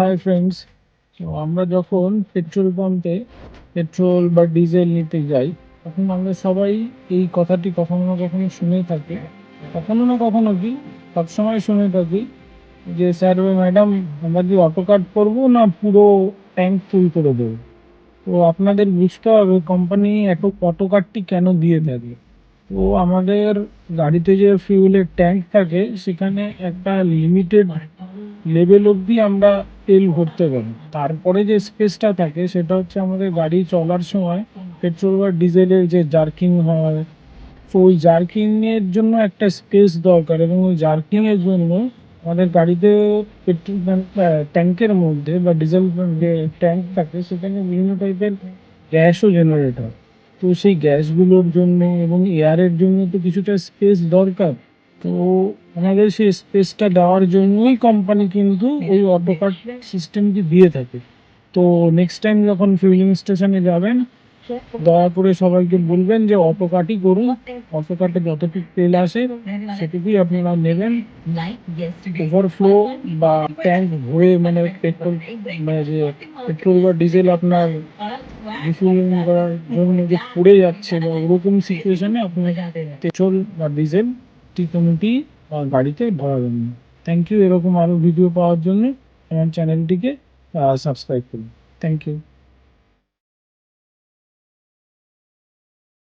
Hi friends. তো আমরা যখন পেট্রোল পাম্পে পেট্রোল বা ডিজেল নিতে যাই, তখন আমরা সবাই এই কথাটি কখনো না কখনো শুনেই থাকি। কখনো না কখনো কি সবসময় শুনে থাকি যে স্যার বা ম্যাডাম, আমরা কি অটো কাট করবো না পুরো ট্যাঙ্ক ফুল করে দেবো? তো আপনাদের বুঝতে হবে কোম্পানি এত অটো কাটটি কেন দিয়ে থাকে। তো আমাদের গাড়িতে যে ফিউলের ট্যাঙ্ক থাকে সেখানে একটা লিমিটেড লেভেল অবধি আমরা তেল ভরতে পারি। তারপরে যে স্পেসটা থাকে সেটা হচ্ছে আমাদের গাড়ি চলার সময় পেট্রোল বা ডিজেলের যে জার্কিং হয়, তো ওই জার্কিং এর জন্য একটা স্পেস দরকার, এবং ওই জার্কিং এর জন্য আমাদের গাড়িতে পেট্রোল ট্যাঙ্কের মধ্যে বা ডিজেল যে ট্যাঙ্ক থাকে সেখানে বিভিন্ন টাইপের গ্যাসও জেনারেট হয়। তো সেই গ্যাসগুলোর জন্য এবং এয়ারের জন্য তো কিছুটা স্পেস দরকার। তো আমাদের সেই স্পেসটা দেওয়ার জন্যই কোম্পানি কিন্তু ওই অটো কাট সিস্টেমটি দিয়ে থাকে। তো নেক্সট টাইম যখন ফিউলিং স্টেশনে যাবেন, দয়া করে সবাইকে বলবেন যে অটো কাটই করুন। অটো কাটে যতটুকু তেল আসে সেটুকুই আপনারা নেবেন। ওভারফ্লো বা ট্যাঙ্ক ভরে, মানে পেট্রোল, মানে যে পেট্রোল বা ডিজেল আপনার রিফিলিং করার জন্য যে পড়ে যাচ্ছে বা ওরকম সিচুয়েশনে আপনার পেট্রোল বা ডিজেল টি গাড়িতে ভরাবেন না। Thank you. এরকম আরও ভিডিও পাওয়ার জন্য আমার চ্যানেলটিকে সাবস্ক্রাইব করুন। Thank you.